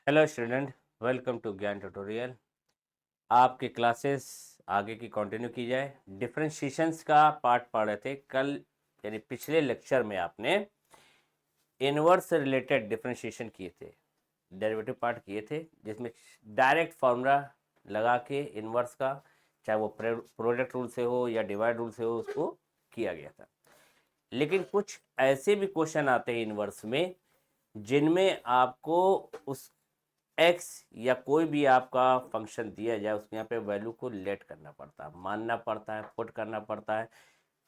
Hello student, welcome to ज्ञान tutorial. आपकी classes आगे की कंटिन्यू की जाए। डिफरेंशिएशंस का पार्ट पढ़ रहे थे कल, यानी पिछले लेक्चर में आपने इनवर्स से रिलेटेड डिफरेंशिएशन किए थे, डेरिवेटिव पार्ट किए थे, जिसमें डायरेक्ट फार्मूला लगा के इनवर्स का, चाहे वो प्रोडक्ट रूल से हो या डिवाइड रूल से हो, उसको किया गया था। लेकिन कुछ ऐसे भी क्वेश्चन आते हैं इनवर्स में जिनमें आपको उस एक्स या कोई भी आपका फंक्शन दिया जाए उसके यहाँ पे वैल्यू को लेट करना पड़ता है, मानना पड़ता है, पुट करना पड़ता है।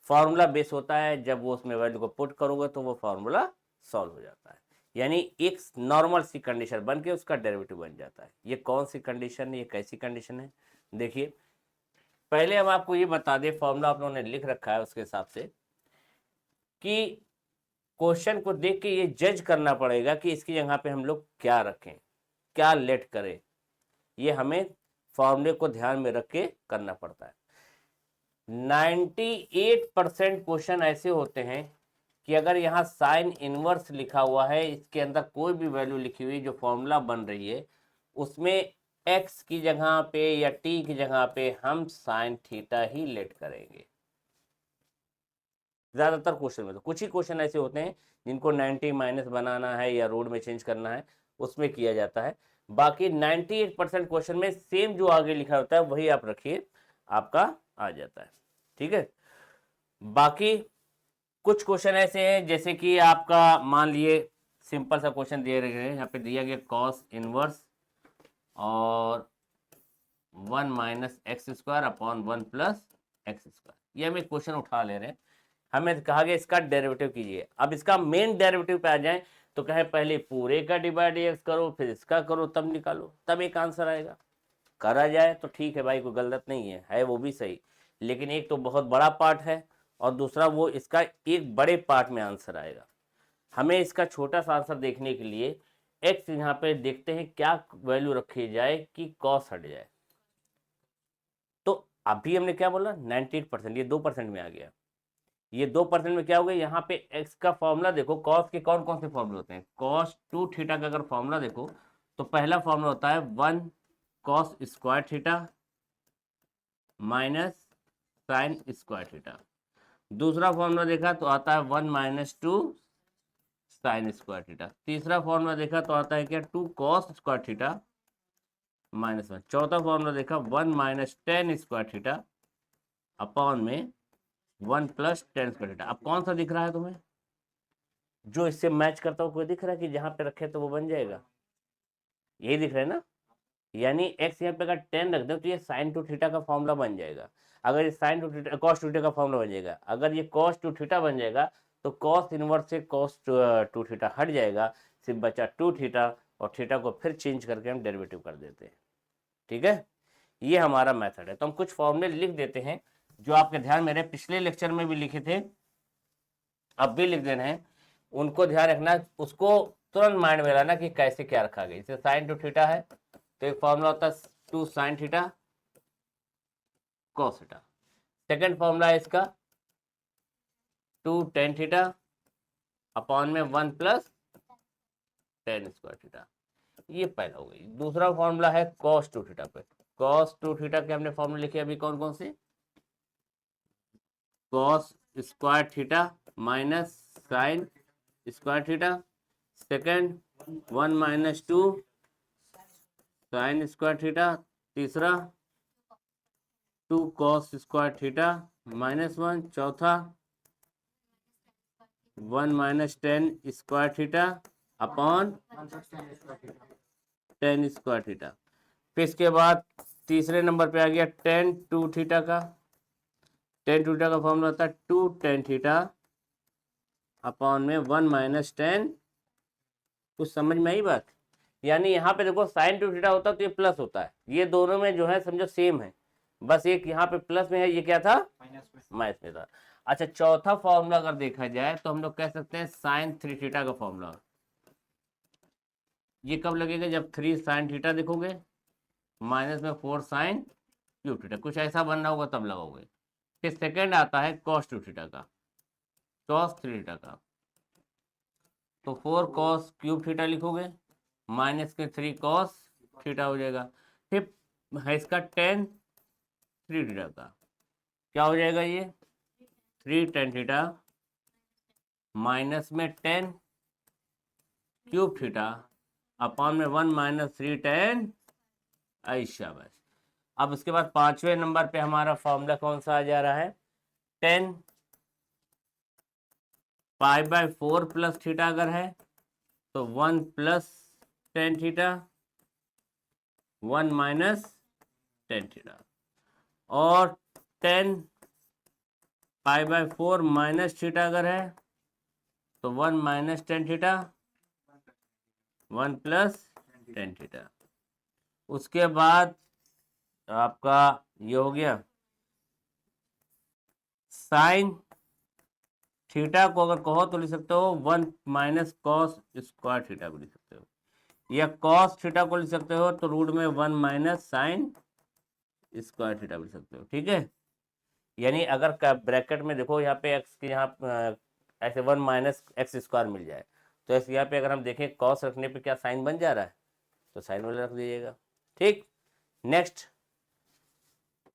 फार्मूला बेस होता है, जब वो उसमें वैल्यू को पुट करोगे तो वो फार्मूला सॉल्व हो जाता है, यानी एक नॉर्मल सी कंडीशन बन के उसका डेरिवेटिव बन जाता है। ये कौन सी कंडीशन है, ये कैसी कंडीशन है, देखिए। पहले हम आपको ये बता दें, फॉर्मूला आप लोगों ने लिख रखा है उसके हिसाब से कि क्वेश्चन को देख के ये जज करना पड़ेगा कि इसकी जगह पे हम लोग क्या रखें, क्या लेट करें। ये हमें फॉर्मूले को ध्यान में रख के करना पड़ता है। 98% क्वेश्चन ऐसे होते हैं कि अगर यहाँ साइन इनवर्स लिखा हुआ है, इसके अंदर कोई भी वैल्यू लिखी हुई जो फॉर्मूला बन रही है, उसमें एक्स की जगह पे या टी की जगह पे हम साइन थीटा ही लेट करेंगे। ज्यादातर क्वेश्चन में, तो कुछ ही क्वेश्चन ऐसे होते हैं जिनको 90 माइनस बनाना है या रूट में चेंज करना है, उसमें किया जाता है। बाकी 98% क्वेश्चन में सेम जो आगे लिखा होता है वही आप रखिए, आपका आ जाता है। ठीक है। बाकी कुछ क्वेश्चन ऐसे हैं जैसे कि आपका मान लिए सिंपल सा क्वेश्चन दिए गए हैं, यहाँ पे दिया गया कॉस इनवर्स और 1 minus x square upon 1 plus X square, ये हम एक क्वेश्चन उठा ले रहे हैं। हमें कहा गया इसका डेरिवेटिव कीजिए। अब इसका मेन डेरिवेटिव पे आ जाए तो कहे पहले पूरे का डिवाइड एक्स करो, फिर इसका करो, तब निकालो, तब एक आंसर आएगा। करा जाए तो ठीक है भाई, कोई गलत नहीं है वो भी सही। लेकिन एक तो बहुत बड़ा पार्ट है और दूसरा वो इसका एक बड़े पार्ट में आंसर आएगा। हमें इसका छोटा सा आंसर देखने के लिए एक्स यहाँ पे देखते हैं क्या वैल्यू रखी जाए कि कॉस हट जाए। तो अभी हमने क्या बोला, 98%, ये 2% में आ गया। ये 2% में क्या हो गया, यहाँ पे x का फॉर्मूला देखो, कॉस के कौन कौन से फॉर्मूले होते हैं। कॉस 2 थीटा का अगर फॉर्मूला देखो तो पहला फॉर्मूला होता है 1 cos square theta minus sine square theta. दूसरा फॉर्मूला देखा तो आता है 1 माइनस 2 साइन स्क्वायर थीटा। तीसरा फॉर्मूला देखा तो आता है क्या, 2 कॉस स्क्वायर थीटा माइनस 1। चौथा फॉर्मूला देखा 1 minus ten square theta upon में 1 प्लस टेन स्क्वायर थीटा। अब कौन सा दिख रहा है तुम्हें, जो इससे मैच करता हो, कोई दिख रहा है कि जहां पे रखे तो वो बन जाएगा, यही दिख रहा है ना। यानी एक्स यहाँ पे अगर 10 रख दो तो ये साइन टू थीटा का फॉर्मूला बन जाएगा। अगर ये sign to theta cos two theta का फॉर्मूला बन जाएगा, अगर ये कॉस टू थीटा बन जाएगा तो कॉस इनवर्स से कॉस टू थीटा हट जाएगा, सिर्फ बचा टू थीटा, और थीटा को फिर चेंज करके हम डेरिवेटिव कर देते हैं। ठीक है, ये हमारा मेथड है। तो हम कुछ फॉर्मूले लिख देते हैं जो आपके ध्यान में रहे, पिछले लेक्चर में भी लिखे थे, अब भी लिख देना है, उनको ध्यान रखना, उसको तुरंत माइंड में लाना कि कैसे क्या रखा गया। जैसे साइन टू थीटा है तो एक फॉर्मूला होता है 2 sine theta cos theta. Second formula है इसका 2 टेन थीटा अपॉन में 1 प्लस टेन स्क्वायर थीटा। ये पहला हो गई। दूसरा फॉर्मूला है कॉस टू थीटा पे। कॉस टू थीटा के हमने फॉर्मूला लिखे अभी कौन कौन से, cos square theta minus sine square theta. Second 1 minus 2 sine square theta. तीसरा 2 कॉस स्क्वायर थीटा माइनस 1। चौथा 1 minus ten square theta upon ten square theta. फिर इसके बाद तीसरे नंबर पे आ गया टेन टू थीटा का। टेन टू थीटा का फॉर्मूला होता है 2 टेन थीटा अपॉन में 1 माइनस टेन। कुछ समझ में आई बात। यानी यहाँ पे देखो साइन टू थीटा होता तो ये प्लस होता है, ये दोनों में जो है समझो सेम है, बस एक यहाँ पे प्लस में है, ये क्या था, माइनस में था। अच्छा, चौथा फॉर्मूला अगर देखा जाए तो हम लोग कह सकते हैं साइन थ्री थीटा का फॉर्मूला। ये कब लगेगा, जब 3 साइन थीटा देखोगे माइनस में 4 साइन क्यूब थीटा, कुछ ऐसा बनना होगा तब लगाओगे। फिर सेकेंड आता है कॉस टू थीटा का, कॉस थ्री थीटा का, तो 4 कॉस क्यूब थीटा लिखोगे माइनस के 3 कॉस थीटा हो जाएगा। फिर है इसका टेन 3 थीटा का, क्या हो जाएगा ये 3 टेन थीटा माइनस में 10 क्यूब थीटा अपॉन में 1 माइनस 3 टेन। ऐसा बस। अब उसके बाद 5वें नंबर पे हमारा फॉर्मूला कौन सा आ जा रहा है, 10 पाई बाय 4 प्लस थीटा अगर है तो 1 प्लस 10 थीटा 1 माइनस 10 थीटा, और 10 पाई बाय 4 माइनस थीटा अगर है तो 1 माइनस 10 थीटा 1 प्लस 10 थीटा। उसके बाद आपका ये हो गया साइन थीटा को अगर कहो तो लिख सकते हो 1 माइनस कॉस स्क्वायर थीटा को लिख सकते हो, या कॉस थीटा को लिख सकते हो तो रूट में 1 माइनस साइन स्क्वायर थीटा लिख सकते हो। ठीक है, यानी अगर ब्रैकेट में देखो यहाँ पे एक्स के यहाँ ऐसे 1 माइनस एक्स स्क्वायर मिल जाए तो ऐसे यहाँ पे अगर हम देखें कॉस रखने पे क्या साइन बन जा रहा है, तो साइन वाला रख दीजिएगा। ठीक, नेक्स्ट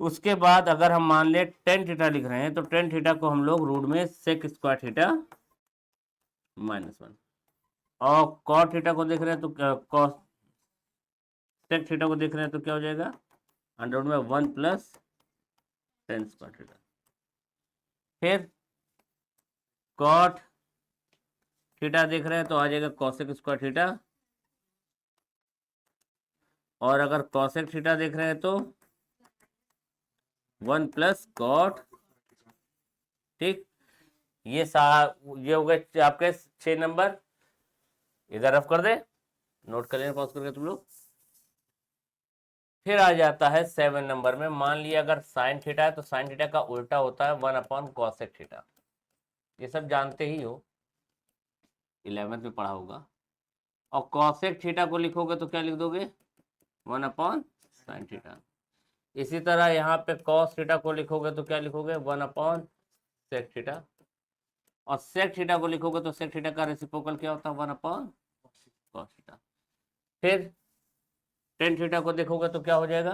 उसके बाद अगर हम मान ले टेन थीटा लिख रहे हैं तो टेन थीटा को हम लोग रूट में सेक स्क्वायर थीटा -1, और कॉट थीटा को देख रहे हैं तो कॉस सेक थीटा को देख रहे हैं तो क्या हो जाएगा अंडर में 1 प्लस टेन स्क्वायर थीटा। फिर कॉट थीटा देख रहे हैं तो आ जाएगा कॉसेक स्क्वायर थीटा, और अगर कॉसेक थीटा देख रहे हैं तो 1 प्लस कॉट। ठीक, ये हो गए आपके 6 नंबर, इधर रफ कर दे, नोट कर लेना पॉज करके तुम लोग। फिर आ जाता है 7 नंबर में, मान लिया अगर साइन थीटा है तो साइन थीटा का उल्टा होता है 1 अपॉन कॉसेक थीटा, ये सब जानते ही हो, 11th में पढ़ा होगा। और कॉसेक थीटा को लिखोगे तो क्या लिख दोगे 1 अपॉन साइन थीटा। इसी तरह यहाँ पे कॉस थीटा को लिखोगे तो क्या लिखोगे 1 अपॉन सेक थीटा, और सेक थीटा को लिखोगे तो सेक थीटा का रेसिप्रोकल क्या होता है 1 अपॉन कॉस थीटा। फिर टेन थीटा को देखोगे तो क्या हो जाएगा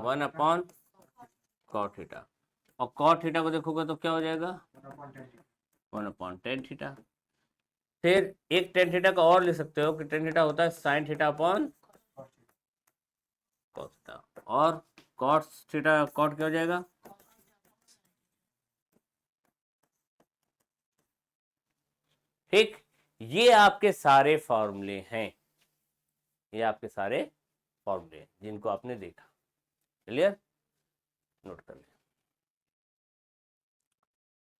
1 अपॉन कॉट थीटा, और कॉट थीटा को देखोगे तो क्या हो जाएगा 1 अपॉन टेन थीटा। फिर एक टेन थीटा का और लिख सकते हो कि टेन थीटा होता है sign theta upon cos theta, और कॉस थीटा कॉट क्या हो जाएगा ठीक। ये आपके सारे फॉर्मूले हैं, ये आपके सारे फॉर्मूले हैं जिनको आपने देखा। क्लियर, नोट कर लिया,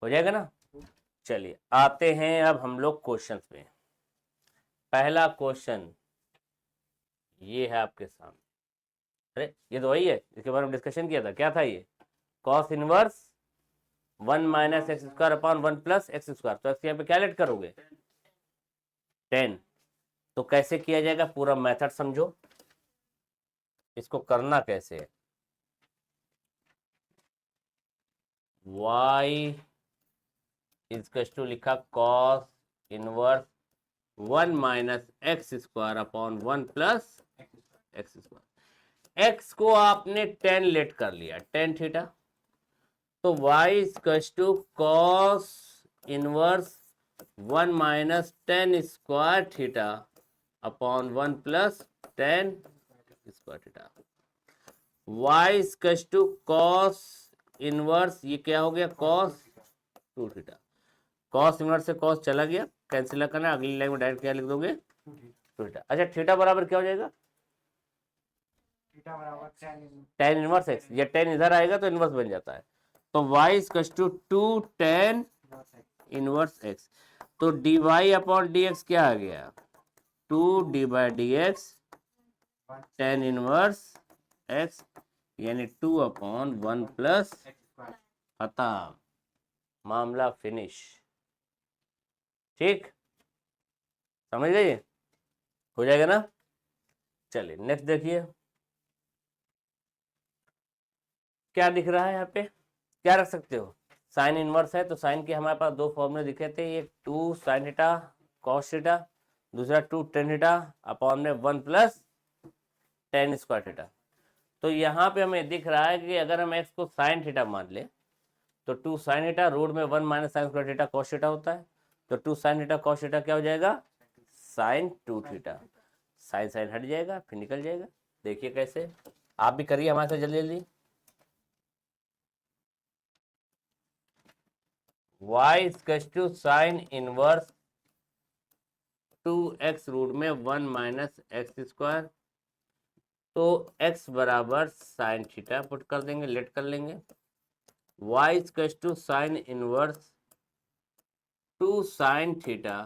हो जाएगा ना। चलिए आते हैं अब हम लोग क्वेश्चन पे। पहला क्वेश्चन ये है आपके सामने, अरे ये तो वही है इसके बारे में डिस्कशन किया था, क्या था ये cos inverse 1 minus x square upon 1 plus X square, तो यहाँ पे क्या लेट करोगे 10। तो कैसे किया जाएगा पूरा मेथड समझो, इसको करना कैसे है। y इज टू लिखा cos inverse 1 minus x square upon 1 plus X square. X को आपने 10 लेट कर लिया 10 थीटा, तो y is to cos inverse 1 minus 10 square theta upon 1 plus 10 square theta. y is to cos inverse, ये क्या हो गया कॉस 2 थीटा, कॉस इनवर्स से कॉस चला गया, कैंसिल करना, अगली लाइन में डायरेक्ट क्या लिख दोगे 2 थीटा। अच्छा थीटा बराबर क्या हो जाएगा tan इनवर्स एक्स, या tan इधर आएगा तो इनवर्स बन जाता है, तो y is to 2 tan inverse x. तो dy अपॉन dx क्या आ गया 2 d by D x tan inverse x, यानी 2 अपॉन 1 प्लस, खत्म, मामला फिनिश। ठीक, समझ गए, हो जाएगा ना। चलिए नेक्स्ट देखिए क्या दिख रहा है यहाँ पे, क्या रख सकते हो साइन इनवर्स है तो साइन के हमारे पास दो फॉर्मूले दिखे थे, एक 2 साइन थीटा कॉस थीटा, दूसरा 2 टेन थीटा अपॉन में 1 प्लस टेन स्क्वायर थीटा। तो यहाँ पे हमें दिख रहा है कि अगर हम एक्स को साइन थीटा मान ले तो 2 साइन थीटा रूट में 1 minus sine square theta cos theta होता है। तो 2 साइन थीटा कॉस थीटा क्या हो जाएगा, साइन 2 थीटा। साइन साइन हट जाएगा फिर निकल जाएगा। देखिए कैसे, आप भी करिए हमारे साथ जल्दी जल्दी। y equals to sine inverse 2x root में 1 माइनस एक्स स्क्वायर। तो x बराबर साइन थीटा पुट कर देंगे, लेट कर लेंगे। y equals to sine inverse 2 sine theta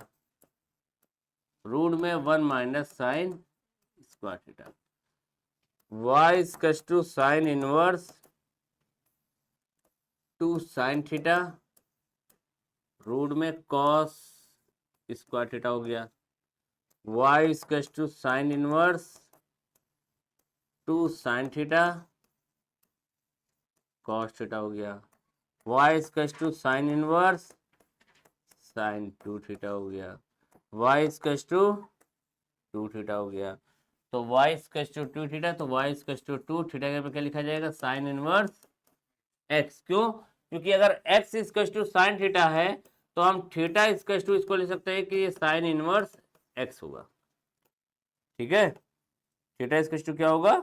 root में 1 minus sine square theta. y equals to sine inverse 2 sine theta root में cos square theta हो गया। y equals to sine inverse 2 sine theta cos theta हो गया। y equals to sine inverse sine 2 theta हो गया। y equals to 2 theta हो गया। तो y इक्वल्स टू 2 थीटा, तो y इक्वल्स टू 2 थीटा के पे क्या लिखा जाएगा, साइन इनवर्स x। क्यों, क्योंकि अगर x equals to sine theta है तो हम थीटा इक्वल्स टू इसको ले सकते हैं कि ये साइन इनवर्स x होगा। ठीक है, थीटा इक्वल्स टू क्या होगा,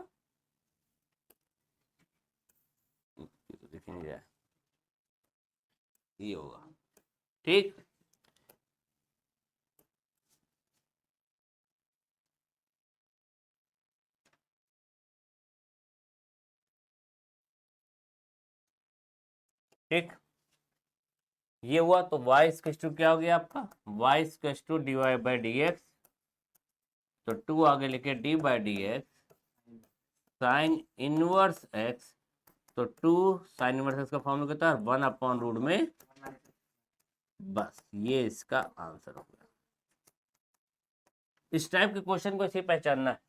दिख नहीं रहा, ये होगा। ठीक, ठीक, ये हुआ। तो y इक्वल्स टू क्या हो गया आपका, y equals to dy by D x. तो 2 आगे लिखे d by D x sine inverse x। तो 2 साइन इनवर्स x का फॉर्मूला कितना है, 1 अपॉन रूट में। बस ये इसका आंसर हो गया। इस टाइप के क्वेश्चन को ऐसे पहचानना है।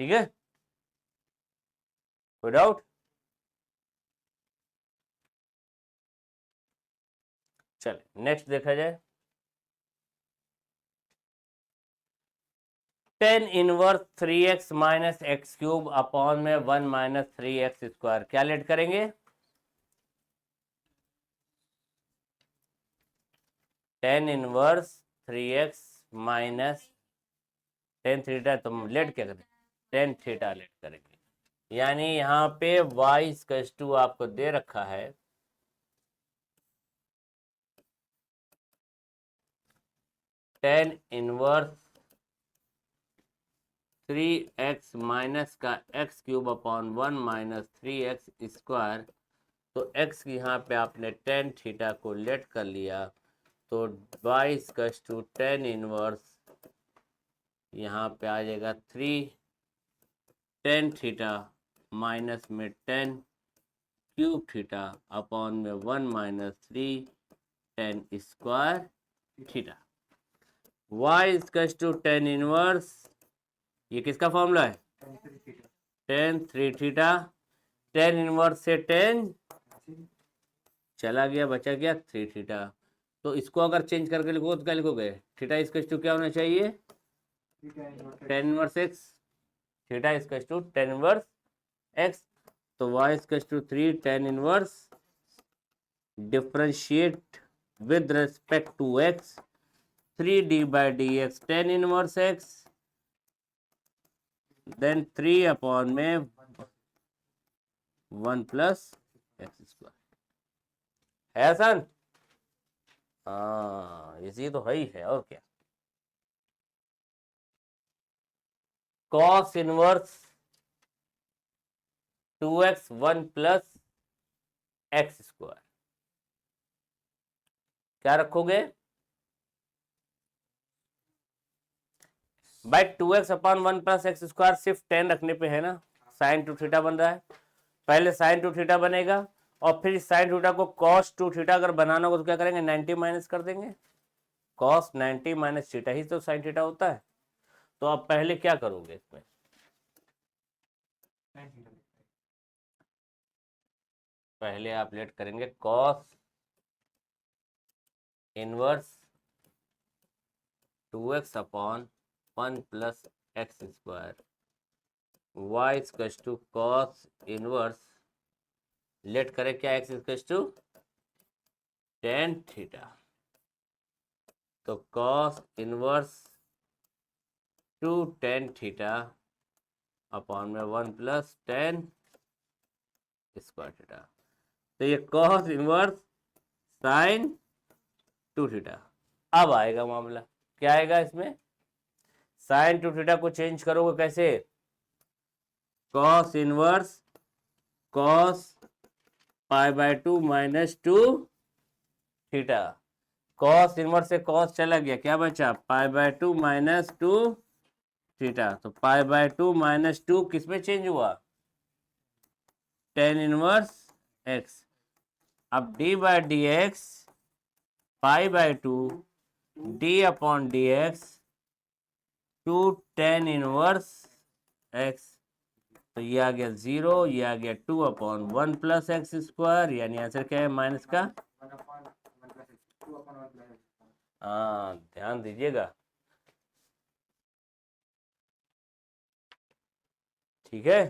ठीक है, कोई डाउट? चले नेक्स्ट देखा जाए। Tan inverse 3x minus x cube upon में 1 माइनस 3x स्क्वायर, क्या लेट करेंगे, tan inverse 3x minus ten theta, तो लेट क्या करें, टेन थीटा लेट करेंगे। यानी यहाँ पे y इक्वल्स टू आपको दे रखा है टेन इनवर्स 3x माइनस का x cube upon 1 minus 3x square. तो x यहाँ पे आपने टेन थीटा को लेट कर लिया, तो y equals to tan inverse यहाँ पे आ जाएगा 3 टेन थीटा माइनस में 10 क्यूब थीटा अपॉन में 1 minus 3 tan square theta. y equals to tan inverse, ये किसका फॉर्मूला है, टेन 3 थीटा, टेन इनवर्स से 10 चला गया, बचा गया 3 थीटा। तो इसको अगर चेंज करके लिखो तो क्या लिखोगे, थीटा इक्वल्स टू क्या होना चाहिए, tan inverse x. Theta equals to tan inverse x. तो y equals to 3 tan inverse differentiate with respect to x 3d by D x tan inverse x then 3 upon में 1 plus X square. है आसान, हाँ इसी तो है ही है, और क्या। Cos inverse 2x 1 plus X square, क्या रखोगे, by 2x upon 1 plus X square, सिर्फ 10 रखने पे है ना, साइन 2 थीटा बन रहा है। पहले साइन 2 थीटा बनेगा और फिर साइन थीटा को कॉस 2 थीटा अगर बनाना होगा तो क्या करेंगे, 90 माइनस कर देंगे। कॉस 90 माइनस थीटा ही तो साइन थीटा होता है। तो आप पहले क्या करोगे इसमें, पहले आप लेट करेंगे cos inverse 2x upon 1 plus X square y equals to cos inverse, let करें क्या, x equals to tan theta, तो cos inverse 2 tan theta upon में 1 प्लस tan स्क्वायर थीटा, तो ये कॉस इनवर्स साइन 2 थीटा। अब आएगा मामला, क्या आएगा इसमें, साइन 2 थीटा को चेंज करोगे कैसे, cos inverse cos π/2 minus 2 theta, cos inverse से कॉस चला गया, क्या बचा π/2 माइनस 2 थीटा, तो π/2 माइनस 2 किस में चेंज हुआ, tan इनवर्स x, अब d by D X π/2 d upon D X 2 tan inverse x, तो ये आ गया 0, ये आ गया 2 अपॉन 1 प्लस एक्स स्क्वायर, यानी आंसर क्या है माइनस का, हाँ ध्यान दीजिएगा, ठीक है।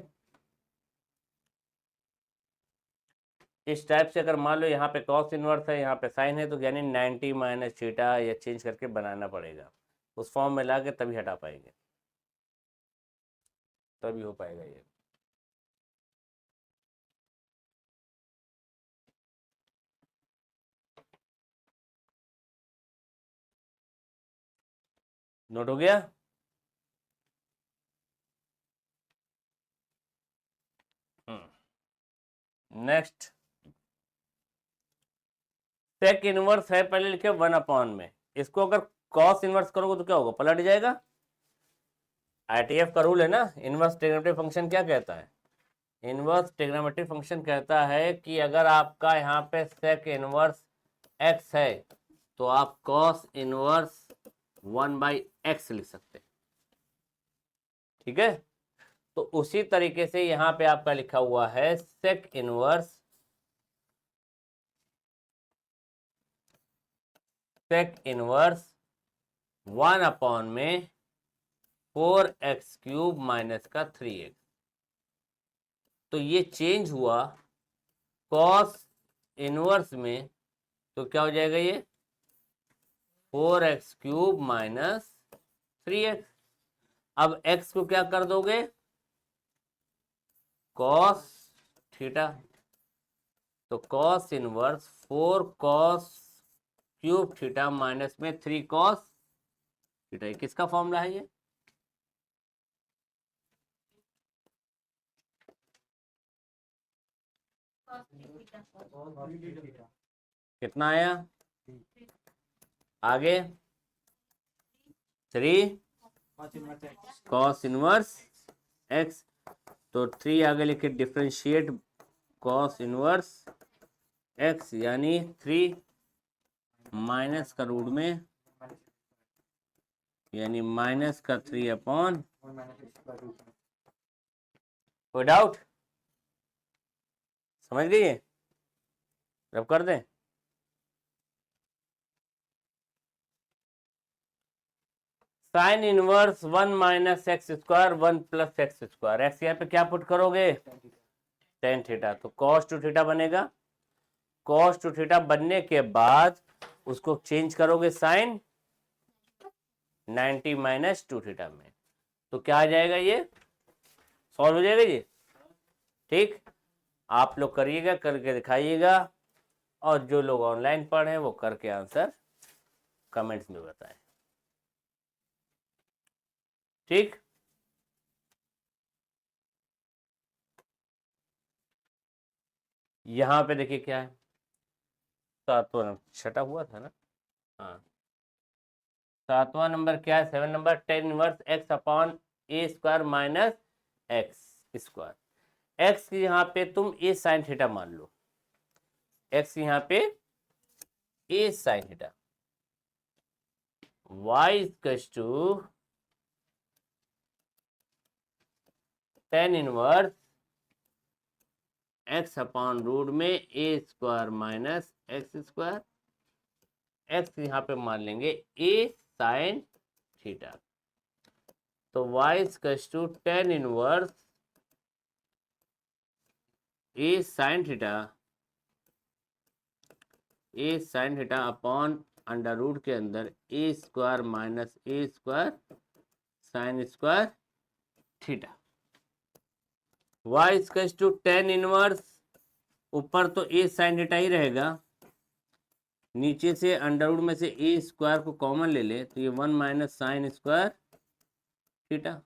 इस टाइप से अगर मान लो यहाँ पे कॉस इनवर्स है, यहाँ पे साइन है, तो यानी 90 माइनस थीटा या चेंज करके बनाना पड़ेगा, उस फॉर्म में ला के तभी हटा पाएंगे, तभी हो पाएगा ये। नोट हो गया। नेक्स्ट, सेक इनवर्स है, पहले लिखे 1 अपॉन में, इसको अगर कॉस इनवर्स करोगे तो क्या होगा, पलट जाएगा। आईटीएफ का रूल है ना, इनवर्स ट्रिग्नोमेट्रिक फंक्शन क्या कहता है, इनवर्स ट्रिग्नोमेट्रिक फंक्शन कहता है कि अगर आपका यहाँ पे सेक इनवर्स एक्स है तो आप कॉस इनवर्स 1/x लिख सकते हैं, ठीक है। तो उसी तरीके से यहाँ पे आपका लिखा हुआ है सेक इनवर्स 1 अपॉन में 4x³ माइनस का 3x, तो ये चेंज हुआ कॉस इनवर्स में, तो क्या हो जाएगा ये 4x³ माइनस 3x, अब x को क्या कर दोगे कॉस थीटा, तो cos inverse 4 cos cube theta minus में 3 कॉस थीटा, किसका फॉर्मूला है ये, कितना आया, आगे 3 कॉस इनवर्स x, तो 3 आगे लिखे डिफरेंशिएट कॉस इनवर्स x, यानी 3 माइनस का रूट में, यानी माइनस का 3 अपॉन, कोई डाउट, समझ गए, रब कर दें, sine inverse 1 minus x square 1 plus X square, X यहाँ पे क्या पुट करोगे tan थीटा, तो cos 2 थीटा बनेगा, cos 2 थीटा बनने के बाद उसको चेंज करोगे साइन 90 माइनस 2 थीटा में, तो क्या आ जाएगा, ये सॉल्व हो जाएगा ये, ठीक। आप लोग करिएगा, करके दिखाइएगा, और जो लोग ऑनलाइन पढ़े वो करके आंसर कमेंट्स में बताएं, ठीक। यहाँ पे देखिए क्या है, सातवां छठा हुआ था ना, हाँ सातवां नंबर क्या है, 7 number, tan inverse x upon A square minus x square, X यहाँ पे तुम ए साइन थीटा मान लो, एक्स यहाँ पे A sine theta, y equals to tan inverse x upon root में ए square minus x square, X यहाँ पे मान लेंगे ए साइन थीटा। तो y equals to tan inverse a sin theta upon under root के अंदर a square minus a square sine square theta. y equals to tan inverse, ऊपर तो a sin theta ही रहेगा, नीचे से अंडर रूट में से a स्क्वायर को कॉमन ले ले तो ये 1 minus sine square theta.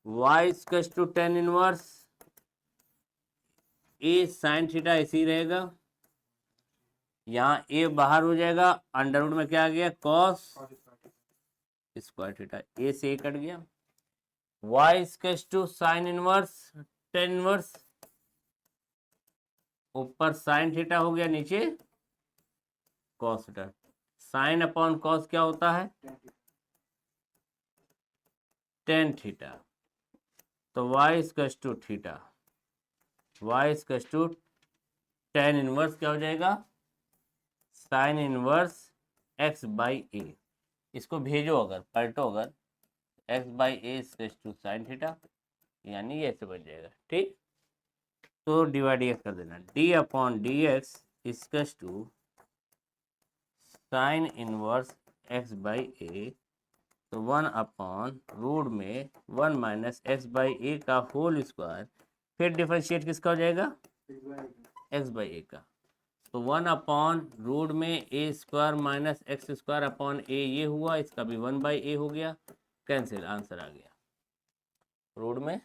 y equals to tan inverse a sin theta ऐसे ही रहेगा, यहाँ a बाहर हो जाएगा, अंडर रूट में क्या आ गया cos स्क्वायर थीटा, a से a कट गया। y equals to sine inverse tan inverse, ऊपर साइन थीटा हो गया, नीचे cos theta. Sine upon cos क्या होता है टेन थीटा। तो y equals to theta, y equals to tan inverse क्या हो जाएगा sine inverse x by a. इसको भेजो अगर पलटो अगर x by a equals to sine theta, यानी ये ऐसे बन जाएगा। ठीक, तो डिवाइड कर देना, d upon D X equals to sine inverse x by A, तो 1 अपॉन रूट में 1 माइनस एक्स बाई ए का होल स्क्वायर, फिर डिफरेंशिएट किसका हो जाएगा x बाई ए का, तो 1 अपॉन रूट में ए square minus x square upon A ये हुआ, इसका भी 1 बाई ए हो गया, कैंसिल, आंसर आ गया रूट में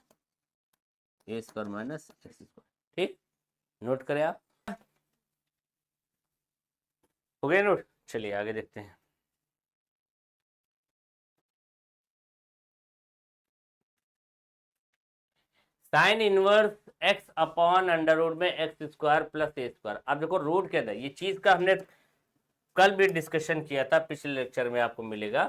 ए स्क्वायर माइनस एक्स स्क्वायर। ठीक, नोट करें आप, हो गया नोट। चलिए आगे देखते हैं। Sine inverse x upon under root में एक्स स्क्वायर प्लस ए स्क्वायर। अब देखो रूट के अंदर ये चीज का हमने कल भी डिस्कशन किया था, पिछले लेक्चर में आपको मिलेगा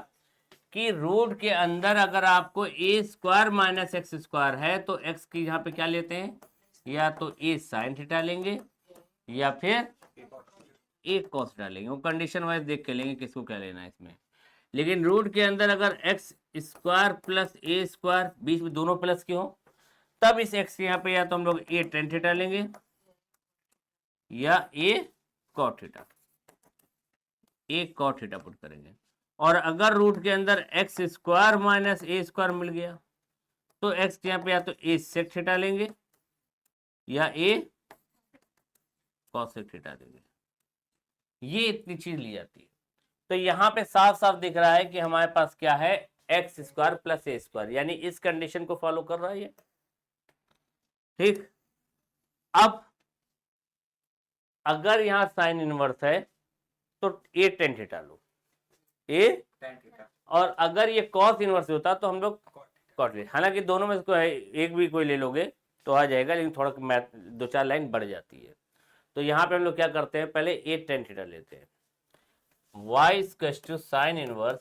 कि रूट के अंदर अगर आपको ए स्क्वायर माइनस एक्स स्क्वायर है तो एक्स की यहाँ पे क्या लेते हैं, या तो ए साइन थीटा लेंगे या फिर ए कॉस थीटा लेंगे, वो कंडीशन वाइज देख के लेंगे किसको क्या लेना है इसमें। लेकिन रूट के अंदर अगर एक्स स्क्वायर प्लस ए स्क्वायर, बीच में दोनों प्लस के हो, तब इस एक्स के यहाँ पे या तो हम लोग ए टेन थीटा लेंगे या ए कॉट थीटा, ए कॉट थीटा पुट करेंगे। और अगर रूट के अंदर एक्स स्क्वायर माइनस ए स्क्वायर मिल गया तो एक्स के यहाँ पे या तो ए सेक थीटा लेंगे या ए कॉसेक थीटा लेंगे, ये इतनी चीज ली जाती है। तो यहाँ पे साफ साफ दिख रहा है कि हमारे पास क्या है एक्स स्क्वायर प्लस ए स्क्वायर, यानी इस कंडीशन को फॉलो कर रहा है ये। ठीक, अब अगर यहां साइन इनवर्स है तो ए टेन थीटा लो, ए टेन थीटा, और अगर ये कॉस इनवर्स होता तो हम लोग कॉट ले, हालांकि दोनों में से कोई एक भी कोई ले लोगे तो आ जाएगा, लेकिन थोड़ा मैथ दो चार लाइन बढ़ जाती है। तो यहाँ पे हम लोग क्या करते हैं, पहले ए टेन थीटा लेते हैं, y equals to sine inverse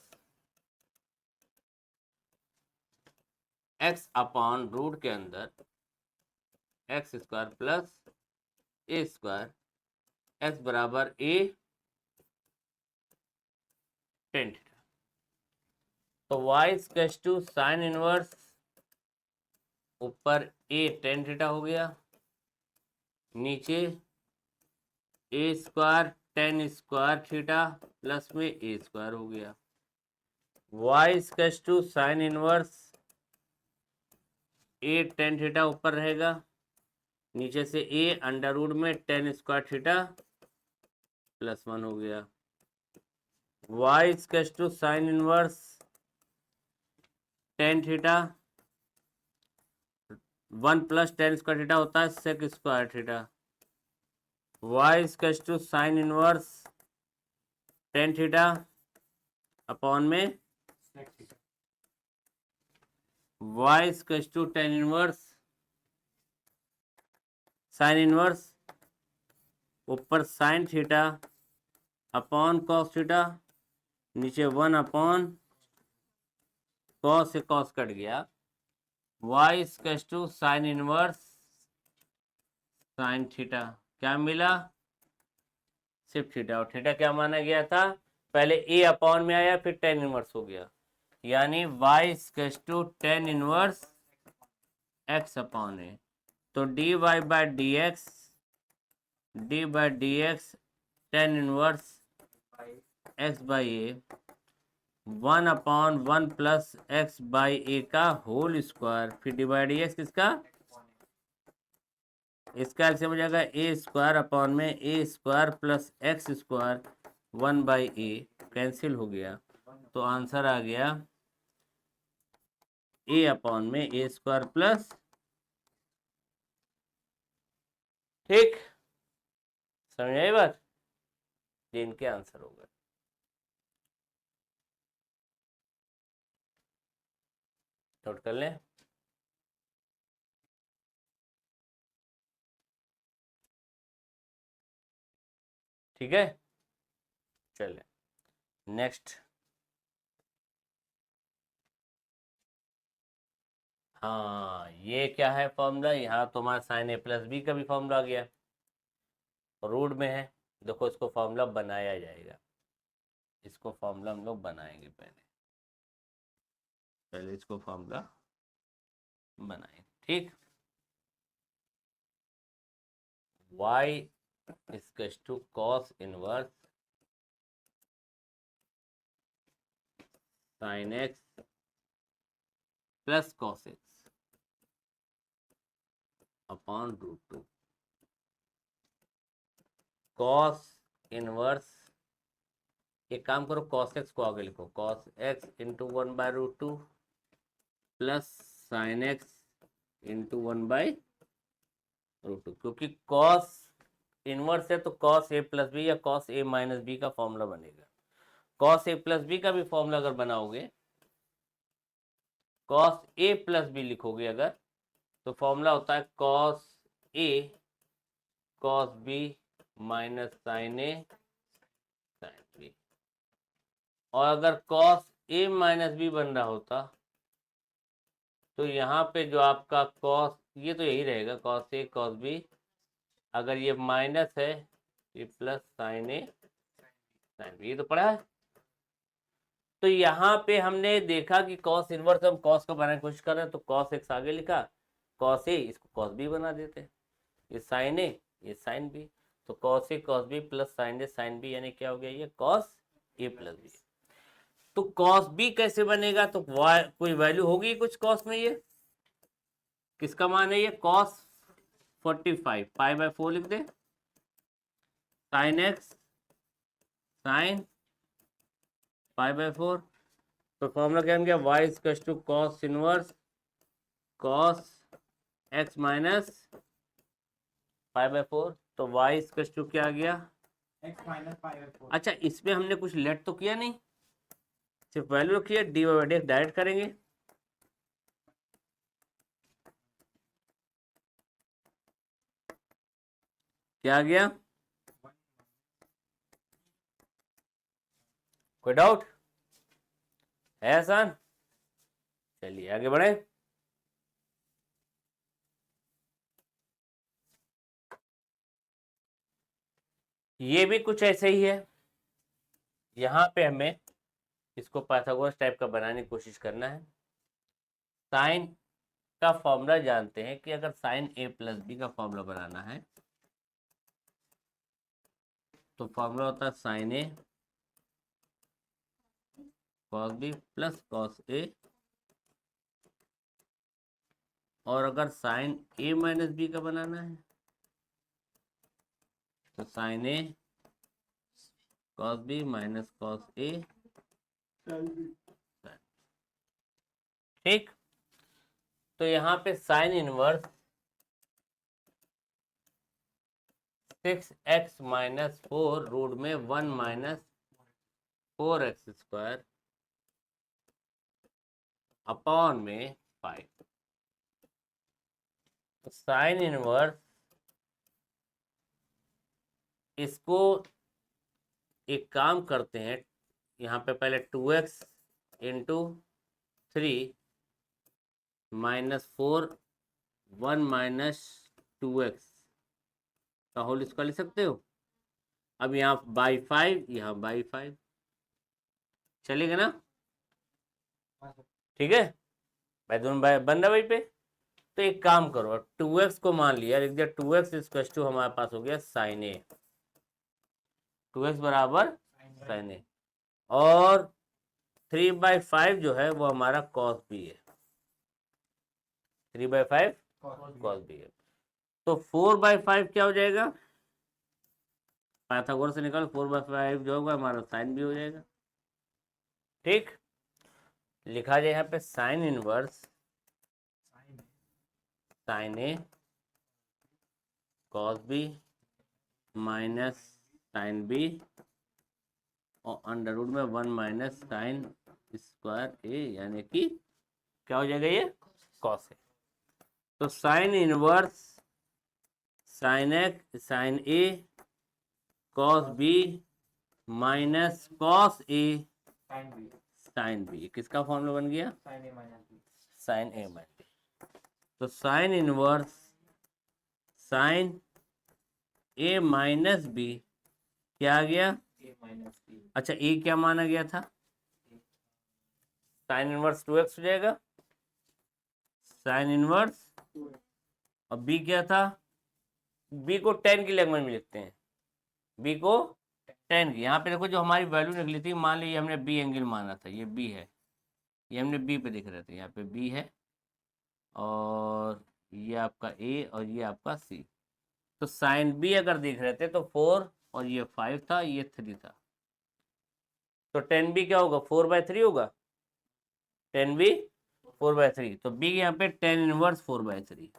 x upon root के अंदर एक्स स्क्वायर प्लस ए स्क्वायर, एक्स बराबर ए टेन थीटा। तो y equals to sine inverse ऊपर ए टेन थीटा हो गया, नीचे A square tan square theta plus में ए स्क्वायर हो गया। y equals to sine inverse A tan theta ऊपर रहेगा, नीचे से ए अंडर रूट में टेन स्क्वायर थीटा प्लस 1 हो गया। y equals to sine inverse tan theta, 1 plus tan square theta होता है sec square theta, y equals to sine inverse tan theta upon में y equals to tan inverse sine inverse ऊपर sine theta upon cos theta, नीचे 1 upon cos से cos cut गया, y equals to sine inverse sine theta, क्या मिला सिर्फ theta, और theta क्या माना गया था पहले ए अपॉन में आया फिर टेन इनवर्स हो गया, यानी y equals to tan inverse x upon A. तो dy by D x tan inverse x by A, 1/1 plus x by A का होल स्क्वायर, फिर डिवाइड एक्स किसका, इसका एलसीएम हो जाएगा ए स्क्वायर अपॉन में ए square plus X square 1/a, cancel हो गया। तो आंसर आ गया ए अपॉन में ए स्क्वायर प्लस, ठीक, समझ आई बात, ये इनके आंसर हो गए। नोट कर लें। ठीक है, चलिए नेक्स्ट। हाँ, ये क्या है फॉर्मूला, यहाँ तुम्हारा साइन ए प्लस बी का भी फॉर्मूला आ गया, रूट में है। देखो इसको फॉर्मूला बनाया जाएगा, इसको फॉर्मूला हम लोग बनाएंगे, पहले पहले इसको फॉर्मूला बनाएंगे, ठीक। y equals to cos inverse sine x plus cos x upon root two, cos inverse, एक काम करो कॉस एक्स को आगे लिखो, cos x into 1/√2 plus sine x into 1/√2, क्योंकि कॉस इनवर्स है तो कॉस ए प्लस बी या कॉस ए माइनस बी का फॉर्मूला बनेगा। कॉस ए प्लस बी का भी फॉर्मूला अगर बनाओगे, कॉस ए प्लस बी लिखोगे अगर, तो फॉर्मूला होता है cos A cos B minus sign A sine B. और अगर कॉस ए माइनस बी बन रहा होता तो यहाँ पे जो आपका कॉस, ये तो यही रहेगा कॉस ए कॉस बी, अगर ये माइनस है ये प्लस साइन ए साइन बी, ये तो पढ़ा है। तो यहाँ पे हमने देखा कि कॉस इनवर्स, हम कॉस को बनाने की कोशिश कर रहे हैं तो कॉस एक्स आगे लिखा, कॉस ए इसको कॉस बी बना देते, ये साइन ए ये साइन बी, तो कॉस ए कॉस बी प्लस साइन ए साइन बी, यानी क्या हो गया, ये कॉस ए प्लस बी। तो कॉस बी कैसे बनेगा, तो कोई वैल्यू होगी कुछ कॉस में, ये किसका मान है, ये कॉस 45 पाई/4 लिख दे, साइन एक्स साइन पाई/4, तो फॉर्मूला क्या बन गया, y equals to cos inverse cos X minus पाई/4, तो y इक्वल्स टू क्या आ गया, x माइनस पाई/4। अच्छा इसमें हमने कुछ लेट तो किया नहीं, सिर्फ वैल्यू रखी है, D by D x direct करेंगे, क्या आ गया, कोई डाउट है, आसान। चलिए आगे बढ़े। ये भी कुछ ऐसे ही है, यहाँ पे हमें इसको पाइथागोरस टाइप का बनाने की कोशिश करना है। साइन का फॉर्मूला जानते हैं कि अगर साइन ए प्लस बी का फॉर्मूला बनाना है तो फॉर्मूला होता है sign A cos B plus cos A, और अगर साइन ए माइनस बी का बनाना है तो sign A cos B minus cos ए, ठीक। तो यहाँ पे sine inverse 6x minus 4 root में 1 माइनस 4x स्क्वायर अपॉन में 5, तो साइन इनवर्स इसको एक काम करते हैं, यहाँ पे पहले 2x into 3 minus 4 1 minus 2x का होल स्क्वायर लिख सकते हो। अब यहाँ बाई 5 यहाँ बाई 5, चलेगा ना? हाँ सर। ठीक है भाई, दोनों भाई बन रहा वहीं पे। तो एक काम करो, 2x को मान लिया, लिख दिया 2x इक्वल टू हमारे पास हो गया साइन ए, 2x बराबर साइन ए, और 3/5 जो है वो हमारा कॉस बी है, 3/5 कॉस बी है। तो 4/5 क्या हो जाएगा, पाइथागोरस से निकाल, 4/5 जो होगा हमारा साइन बी हो जाएगा। ठीक, लिखा जाए यहाँ पे sine inverse sine A cos B minus sine B और अंडर रूट में 1 माइनस साइन स्क्वायर ए, यानी कि क्या हो जाएगा ये कॉस ए। तो sine inverse sine X sine A cos B minus cos A sine B sine B, किसका फॉर्मूला बन गया, sine A minus B sine A minus B. तो sine inverse sine A minus B क्या आ गया, ए minus B अच्छा ए क्या माना गया था, साइन इनवर्स 2x हो जाएगा, साइन इनवर्स, और बी क्या था, बी को tan की लैंग्वेज में लिखते हैं, बी को tan की। यहाँ पे देखो जो हमारी वैल्यू निकली थी, मान लीजिए हमने बी एंगल माना था, ये बी है, ये हमने बी पे दिख रहे थे, यहाँ पे बी है और ये आपका ए और ये आपका सी। तो साइन बी अगर दिख रहे थे तो 4 और ये 5 था, ये 3 था, तो tan बी क्या होगा, 4/3 होगा, tan बी 4/3। तो बी यहाँ पे tan इनवर्स 4/3,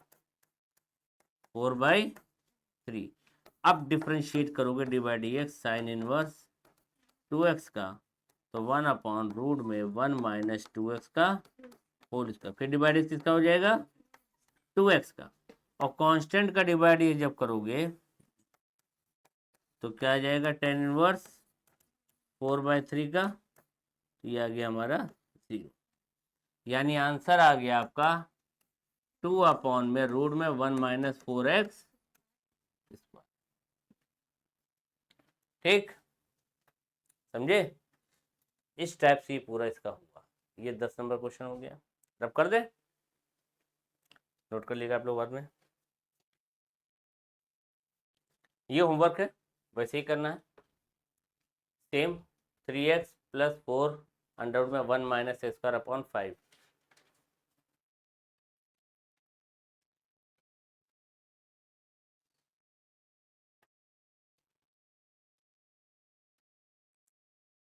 4/3। अब डिफ्रेंशिएट करोगे D by D x sine inverse 2x का, तो 1/रूट में 1 माइनस 2x का होल स्क्वायर, फिर डिवाइड किसका हो जाएगा 2x का, और कांस्टेंट का डिवाइड जब करोगे तो क्या आ जाएगा tan इनवर्स 4/3 का, तो ये आ गया हमारा 0, यानी आंसर आ गया आपका 2/रूट में 1 माइनस 4x। ठीक, समझे? इस टाइप से पूरा इसका होगा। ये 10 नंबर क्वेश्चन हो गया, रब कर दे, नोट कर लीजिएगा आप लोग बाद में, ये होमवर्क है, वैसे ही करना है सेम। 3x + 4 अंडर रूट में 1 minus a² upon 5,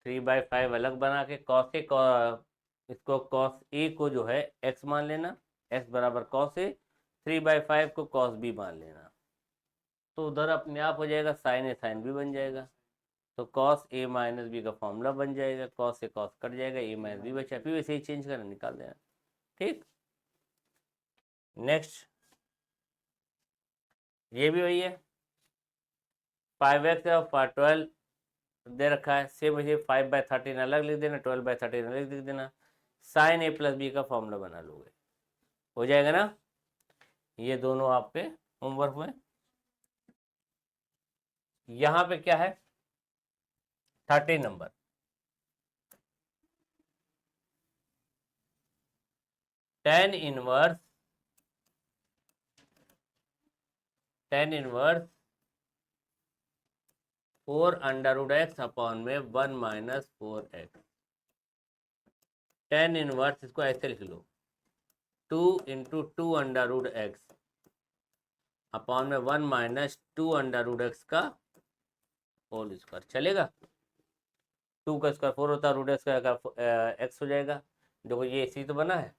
three by five अलग बना के कॉस ए, इसको कॉस ए को जो है x मान लेना, x बराबर कॉस ए, 3/5 को कॉस बी मान लेना, तो उधर अपने आप हो जाएगा साइन ए साइन बी बन जाएगा, तो कॉस ए माइनस बी का फॉर्मूला बन जाएगा, कॉस से कॉस कट जाएगा, ए माइनस बी बचा, फिर वैसे ही चेंज करना, निकाल देना। ठीक, नेक्स्ट ये भी वही है, 5x और 12 दे रखा है, सेम वैसे 5/13 अलग लिख देना, 12/13 अलग लिख देना, साइन ए प्लस बी का फॉर्मूला बना लोगे, हो जाएगा ना। ये दोनों आपके होमवर्क में। यहाँ पे क्या है 13 number, tan inverse 4√x upon में 1 माइनस 4x, tan इनवर्स इसको ऐसे लिख लो 2 × 2√x अपॉन में 1 माइनस 2√x का होल स्क्वायर, चलेगा। 2 का स्क्वायर 4 होता है, रूट एक्स का एक्स हो जाएगा, देखो ये इसी तो बना है।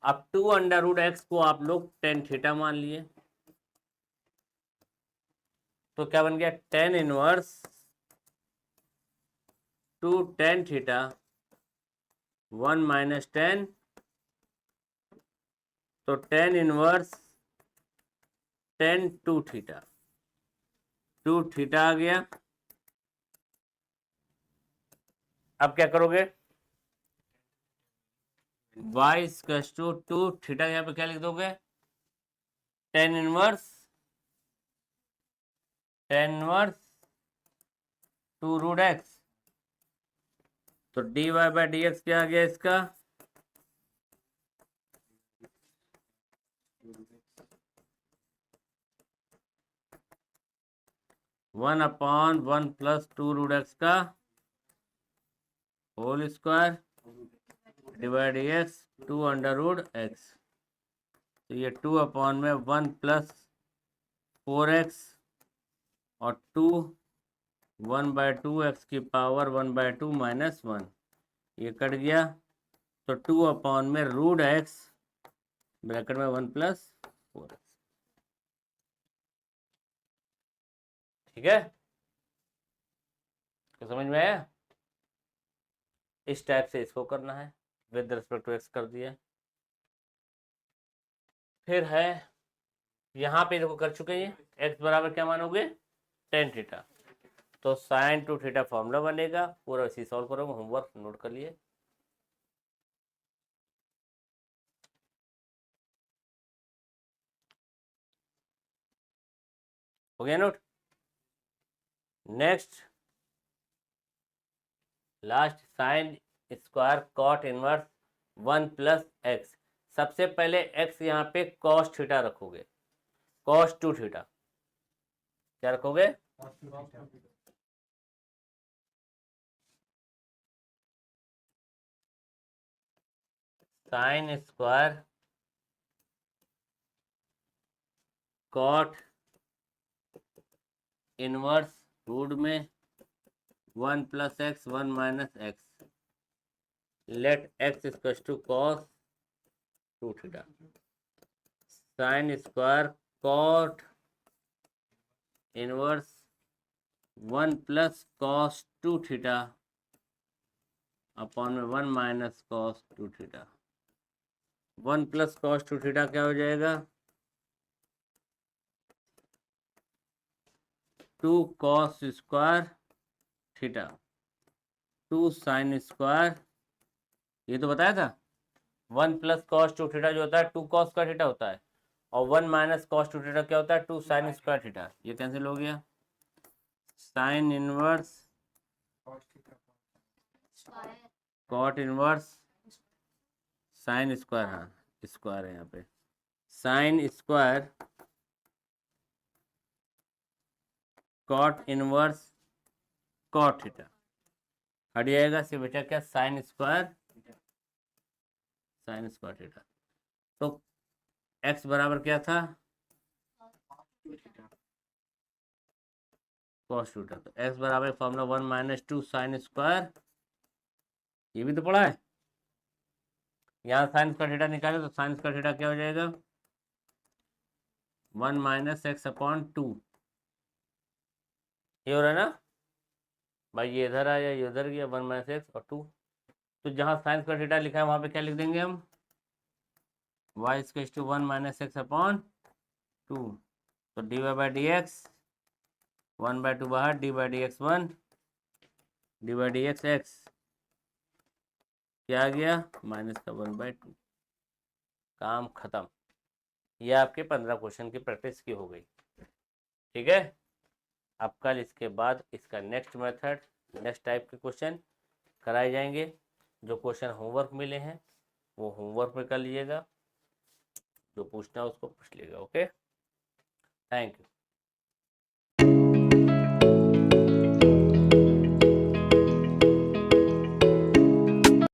अब 2√x को आप लोग tan थीटा मान लिए, तो क्या बन गया tan inverse 2 tan theta 1 minus tan, तो tan inverse tan 2 theta, 2 theta आ गया। अब क्या करोगे y = 2 थीटा, यहाँ पे क्या लिख दोगे tan इनवर्स 2√x तो dy बाई डी एक्स क्या आ गया इसका, 1/1 प्लस 2 रूट एक्स का whole square divide x 2 under root x. तो ये 2 में 1 प्लस 4x और 2 1/2 एक्स की पावर 1/2 माइनस 1, ये कट गया। तो 2 में रूट एक्स ब्रैकेट में 1 प्लस 4x। ठीक है, तो समझ में आया? इस टाइप से इसको करना है, विद रिस्पेक्ट टू एक्स कर दिया। फिर है यहाँ पे देखो कर चुके हैं, एक्स बराबर क्या मानोगे, tan थीटा। तो sin 2 थीटा फॉर्मूला बनेगा, पूरा इसी सॉल्व करोगे, होमवर्क नोट कर लिए। हो गया note. Next last, sine square cot inverse 1 plus x. सबसे पहले एक्स यहाँ पे cos थीटा रखोगे, cos 2 थीटा क्या रखोगे, sine square cot inverse root में 1 plus x 1 minus x, let x equal to cos 2 theta. Sine square cot inverse 1 plus cos 2 theta upon में 1 minus cos 2 theta. 1 plus cos 2 theta क्या हो जाएगा, 2 cos square theta 2 sine square, ये तो बताया था। 1 plus cos 2 theta जो होता है 2 कॉस का थीटा होता है, और 1 माइनस कॉस 2 थीटा क्या होता है, 2 साइन स्क्वायर थीटा। ये कैंसिल हो गया, sine inverse cot inverse sine square, हाँ स्क्वायर है यहाँ पे, sine square cot inverse cot theta हट जाएगा, सिर्फ बचा क्या, साइन स्क्वायर थीटा। तो x बराबर क्या था, cos थीटा। तो x बराबर फॉर्मूला 1 माइनस 2 साइन स्क्वायर, ये भी तो पढ़ा है। यहाँ साइन स्क्वायर थीटा निकाले तो साइन स्क्वायर थीटा क्या हो जाएगा, 1 माइनस एक्स अपॉन 2, ये हो रहा है ना भाई, ये इधर आया ये उधर गया, 1 माइनस एक्स और 2। तो जहाँ साइन स्क्वायर थीटा लिखा है वहाँ पे क्या लिख देंगे हम, y equal to 1 minus x upon 2। तो d y by D x 1/2 बाहर, d by D x 1, d by D x x क्या आ गया, माइनस का 1/2। काम खत्म। ये आपके 15 क्वेश्चन की प्रैक्टिस की हो गई। ठीक है, अब कल इसके बाद इसका नेक्स्ट मेथड, नेक्स्ट टाइप के क्वेश्चन कराए जाएंगे। जो क्वेश्चन होमवर्क मिले हैं वो होमवर्क में कर लीजिएगा, जो पूछना है उसको पूछ लीजिएगा। Okay, thank you.